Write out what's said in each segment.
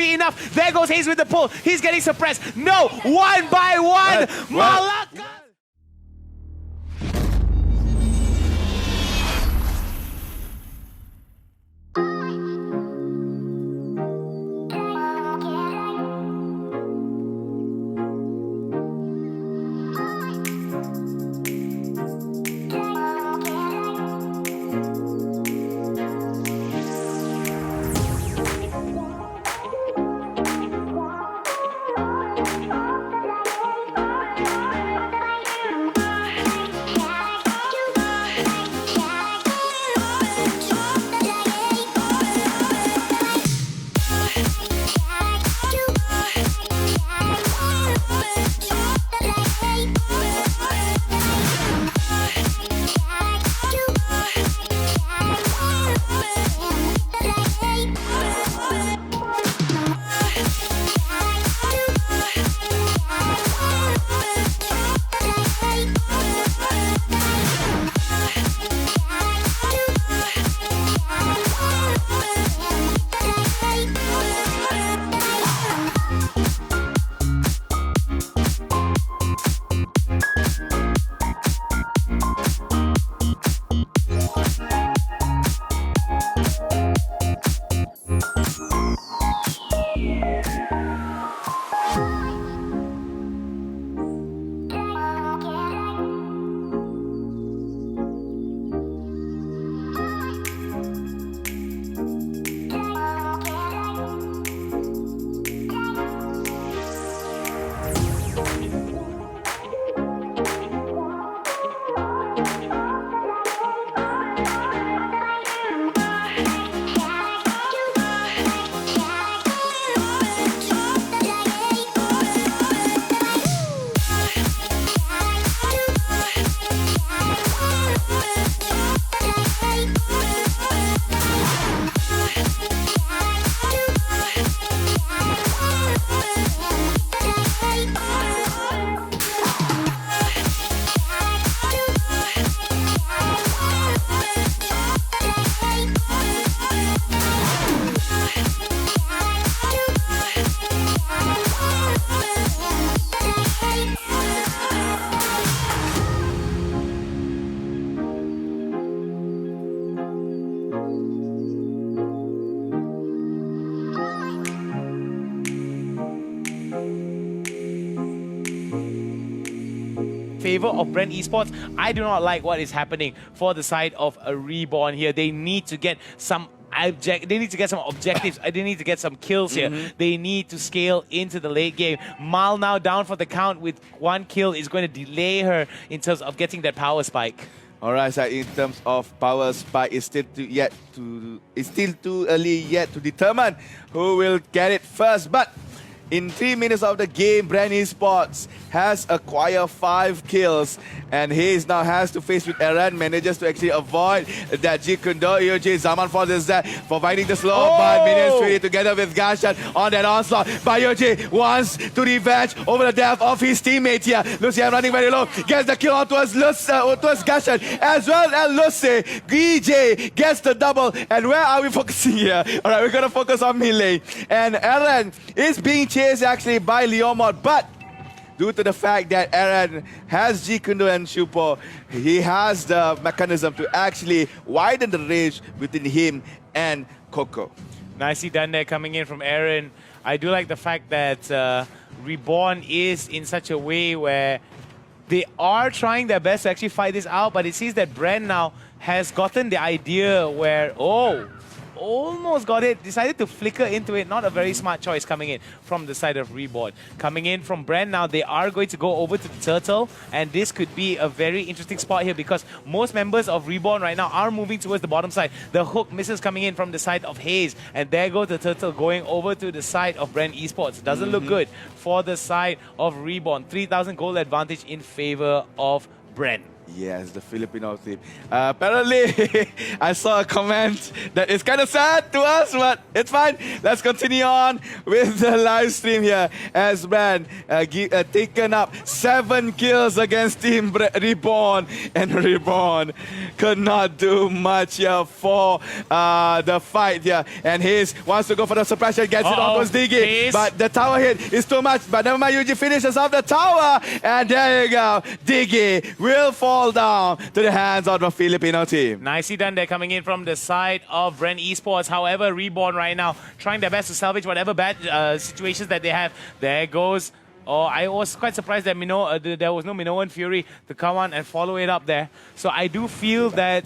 be enough. There goes Hayes with the pull. He's getting suppressed. No, one by one. Malacca. Favor of Bren Esports. I do not like what is happening for the side of a Reborn here. They need to get some objectives. They need to get some kills here. They need to scale into the late game. Mal now down for the count with one kill is going to delay her in terms of getting that power spike. Alright, so in terms of power spike, it's still too early yet to determine who will get it first. But in 3 minutes of the game, Bren Esports has acquired 5 kills, and Hayes now has to face with Eren, manages to actually avoid that G Kundo. EOJ Zaman forces that, providing the slow but minions really together with Gashan on that onslaught. But EOJ wants to revenge over the death of his teammate here. Lucy running very low, gets the kill on towards Gashan, as well as Lucy. EJ gets the double, and where are we focusing here? Alright, we're gonna focus on melee, and Eren is being chased actually by Leomod, but due to the fact that Eren has G Kundo and Shupo, he has the mechanism to actually widen the range between him and Coco. Nicely done there coming in from Eren. I do like the fact that Reborn is in such a way where they are trying their best to actually fight this out, but it seems that Bren now has gotten the idea where, almost got it, decided to flicker into it. Not a very smart choice coming in from the side of Reborn. Coming in from Bren now, they are going to go over to the Turtle, and this could be a very interesting spot here because most members of Reborn right now are moving towards the bottom side. The hook misses coming in from the side of Hayes, and there goes the Turtle going over to the side of Bren Esports. Doesn't look good for the side of Reborn. 3,000 gold advantage in favor of Bren. Yes, the Filipino team. Apparently, I saw a comment that is kind of sad to us, but it's fine. Let's continue on with the live stream here as Bren taken up 7 kills against Team Reborn, and Reborn could not do much here for the fight here. And Hayes wants to go for the suppression, gets it onto Diggy, but the tower hit is too much. But never mind, Yuji finishes off the tower, and there you go. Diggy will fall down to the hands of the Filipino team. Nicely done there, coming in from the side of Bren Esports. However, Reborn right now trying their best to salvage whatever bad situations that they have. There goes. Oh, I was quite surprised that there was no Minoan Fury to come on and follow it up there. So I do feel that...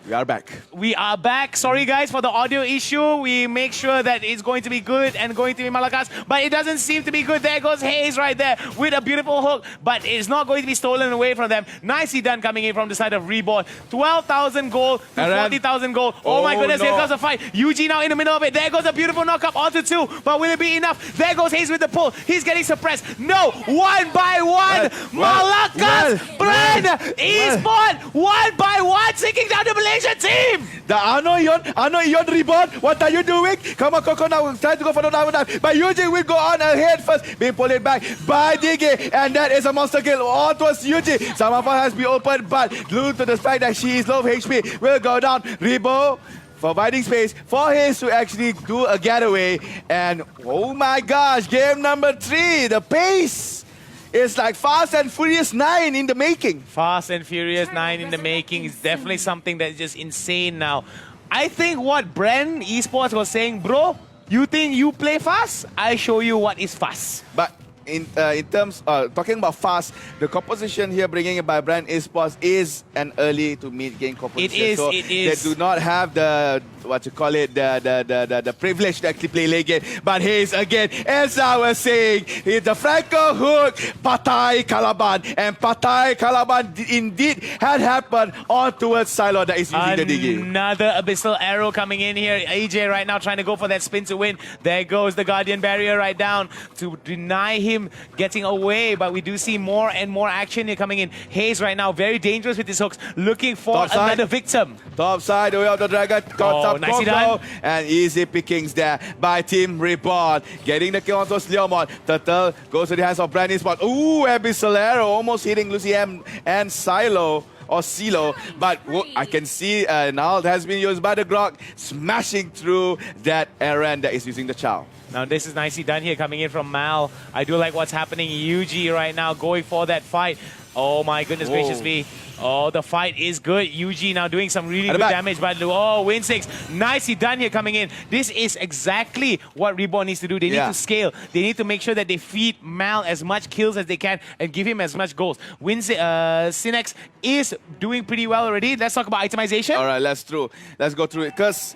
we are back. We are back. Sorry, guys, for the audio issue. We make sure that it's going to be good and going to be Malakas, but it doesn't seem to be good. There goes Hayes right there with a beautiful hook, but it's not going to be stolen away from them. Nicely done coming in from the side of Reborn. 12,000 gold to 40,000 gold. Oh my goodness, here comes the fight. Yuji now in the middle of it. There goes a beautiful knock-up onto 2, but will it be enough? There goes Hayes with the pull. He's getting suppressed. No, 1 by 1, Malakas, Bren Esports, 1 by 1, taking down the Malaysia team. The Ano Yon Reborn, what are you doing? Come on, Coco now, try to go for the down, but Yuji will go on ahead first, being pulled back by Diggy, and that is a monster kill on towards Yuji. Samafa has been opened, but due to the fact that she is low HP, will go down. Rebo providing space for his to actually do a getaway. And oh my gosh, game number 3, the pace is like Fast and Furious 9 in the making. Fast and Furious 9 in the making is definitely something that's just insane now. I think what Bren Esports was saying, bro, you think you play fast? I show you what is fast. But in terms talking about fast, the composition here bringing it by Bren Esports is an early to mid game composition. It is. So it is. They do not have the the privilege to actually play late game. But Hayes again, as I was saying, the Franco hook, Patai Calaban, and Patai Calaban indeed had happened on towards Silo that is using the Diggy. Another abyssal arrow coming in here. AJ right now trying to go for that spin to win. There goes the Guardian Barrier right down to deny him getting away, but we do see more and more action here coming in. Hayes right now very dangerous with his hooks, looking for another victim. Top side, way of the Dragon, nicely done. And easy pickings there by Team Reborn. Getting the kill on towards Leomon. Turtle goes to the hands of Bren Esports. Ooh, Abyssal Arrow almost hitting Lucy M and Silo. Or Silo, but I can see now it has been used by the Grok, smashing through that Aaron that is using the Chow. Now this is nicely done here coming in from Mal. I do like what's happening. Yuji right now going for that fight. Oh my goodness gracious me. Oh, the fight is good. Yuji now doing some really good damage, but oh, win 6. Nicely done here coming in. This is exactly what Reborn needs to do. They need to scale. They need to make sure that they feed Mal as much kills as they can and give him as much goals. Sinex is doing pretty well already. Let's talk about itemization. All right, let's go through it. Curse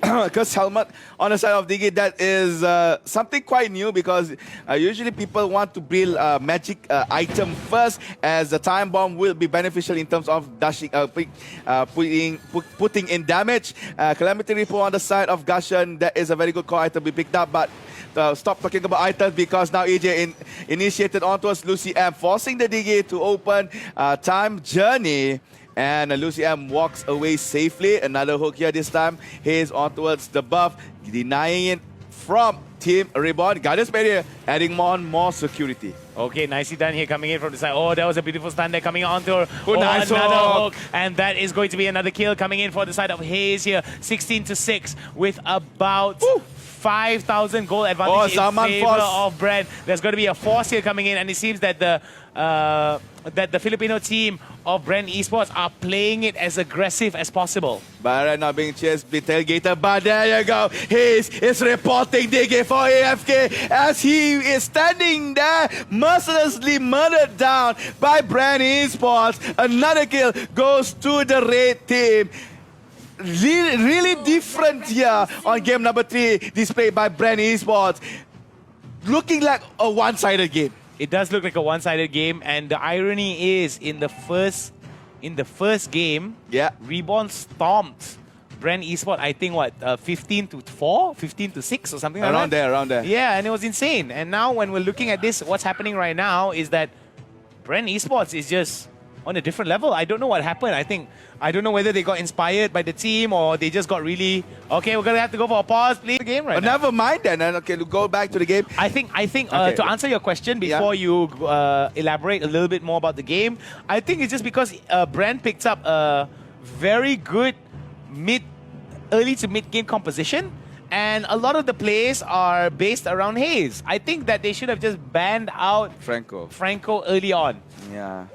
helmet on the side of Diggy, that is something quite new because usually people want to build a magic item first, as the time bomb will be beneficial in terms of dashing, putting in damage. Calamity Repo on the side of Gushan, that is a very good core item to be picked up, but stop talking about items because now EJ initiated on towards Lucy M, forcing the Diggy to open time journey. And Lucy M walks away safely. Another hook here this time. Hayes on towards the buff, denying it from Team Reborn. Guardians Barrier adding more security. Okay, nicely done here coming in from the side. Oh, that was a beautiful stun there coming on to nice another hook. And that is going to be another kill coming in for the side of Hayes here. 16-6 with about 5,000 gold advantage in favor of Bren. There's going to be a force here coming in, and it seems that the Filipino team of Bren Esports are playing it as aggressive as possible. But right now being chased by Tailgater, but there you go. Hayes is reporting Diggy for AFK as he is standing there, mercilessly murdered down by Bren Esports. Another kill goes to the red team. Really different here on game number 3, displayed by Bren Esports. Looking like a one-sided game. It does look like a one-sided game, and the irony is in the first game, Reborn stomped Bren Esports, I think 15-4, 15-6 or something like that. Around there. Yeah, and it was insane. And now when we're looking at this, what's happening right now is that Bren Esports is just on a different level. I don't know what happened. I don't know whether they got inspired by the team or they just got really, okay, we're going to have to go for a pause, play the game right now. Never mind then. Okay, go back to the game. I think Okay. to answer your question before you elaborate a little bit more about the game, I think it's just because Bren picked up a very good early to mid game composition, and a lot of the plays are based around Hayes. I think that they should have just banned out Franco early on. Yeah.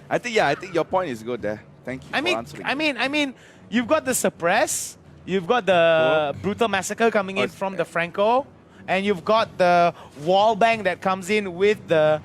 I think your point is good there. Thank you for answering. I mean, you've got the suppress, you've got the brutal massacre coming in from the Franco, and you've got the wall bang that comes in with the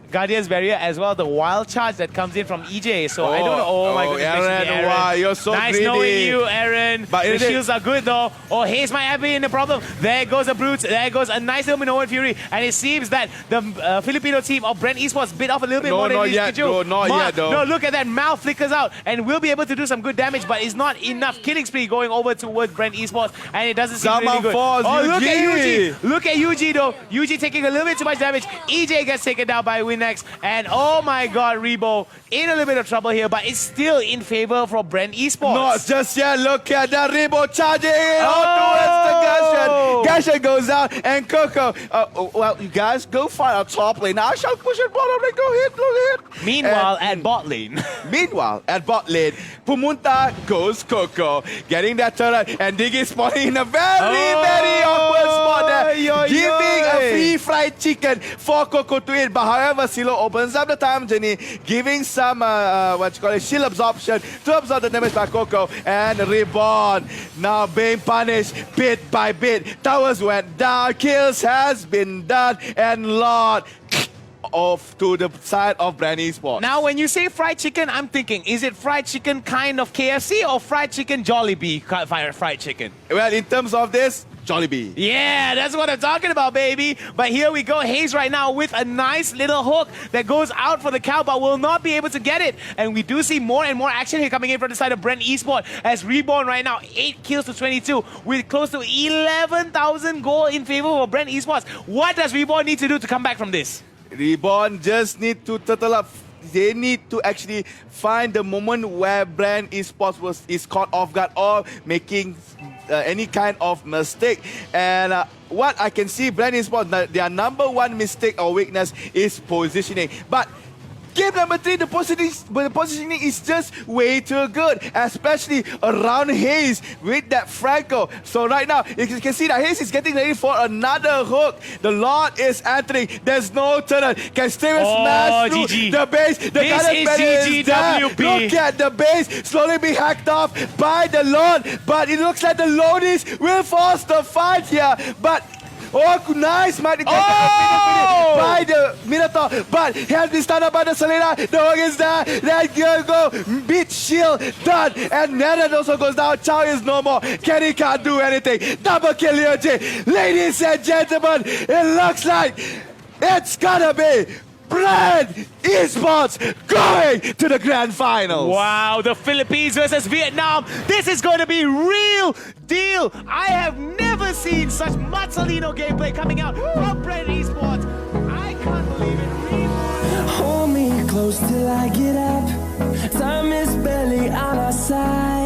Guardian's Barrier, as well the wild charge that comes in from EJ. So I don't know. Oh my goodness, Aaron, wow, you're so nice greedy. knowing you, Aaron. But the shields are good though. Oh, Hayes might have been the problem. There goes a Brute. There goes a nice little Minoan Fury. And it seems that the Filipino team of Bren Esports bit off a little bit more than not yet, though. Not yet, though. No, look at that. Mal flickers out and will be able to do some good damage, but it's not enough. Killing spree going over towards Bren Esports, and it doesn't seem really good. Oh, look at UG. Look at UG though. UG taking a little bit too much damage. EJ gets taken down by Winx, and oh my god, Rebo in a little bit of trouble here, but it's still in favor for Bren Esports. Not just yet. Look at that. Rebo charging in towards the Gashan. Gashan goes out, and Coco. Well, you guys go find a top lane. I shall push it bottom lane. Go hit. Meanwhile, at bot lane. Meanwhile, at bot lane, Pumunta goes Coco, getting that turret, and Diggy spawning in a very awkward spot there, giving a free fried chicken for Coco to eat. But however, Silo opens up the time journey, giving some shield absorption to absorb the damage by Coco, and Reborn now being punished bit by bit. Towers went down, kills has been done, and Lord off to the side of Bren Esports. Now, when you say fried chicken, I'm thinking, is it fried chicken kind of KFC or fried chicken Jollibee fried chicken? Well, in terms of this, Jollibee. Yeah, that's what I'm talking about, baby. But here we go. Hayes right now with a nice little hook that goes out for the cow, but will not be able to get it. And we do see more and more action here coming in from the side of Bren Esports as Reborn right now, 8 kills to 22 with close to 11,000 gold in favor of Bren Esports. What does Reborn need to do to come back from this? Reborn just need to turtle up. They need to actually find the moment where Bren Esports is caught off guard or making any kind of mistake. And what I can see, Bren Esports, their number one mistake or weakness is positioning. But game number 3, the positioning is just way too good, especially around Hayes with that Franco. So right now, you can see that Hayes is getting ready for another hook. The Lord is entering. There's no turret. Can Steven smash through GG. the base? The This is GGWP. Look at the base slowly being hacked off by the Lord. But it looks like the Lodies will force the fight here. But oh, nice might get by the Minotaur, but has been stunned up by the Selena. The hook is there. There go. Beat shield done. And Nana also goes down. Chow is no more. Kenny can't do anything. Double kill Liu. Ladies and gentlemen, it looks like it's gonna be Bren Esports going to the grand finals. Wow, the Philippines versus Vietnam. This is going to be real deal. I have never seen such Mazzolino gameplay coming out from Bren Esports. I can't believe it. Hold me close till I get up. Time is barely on our side.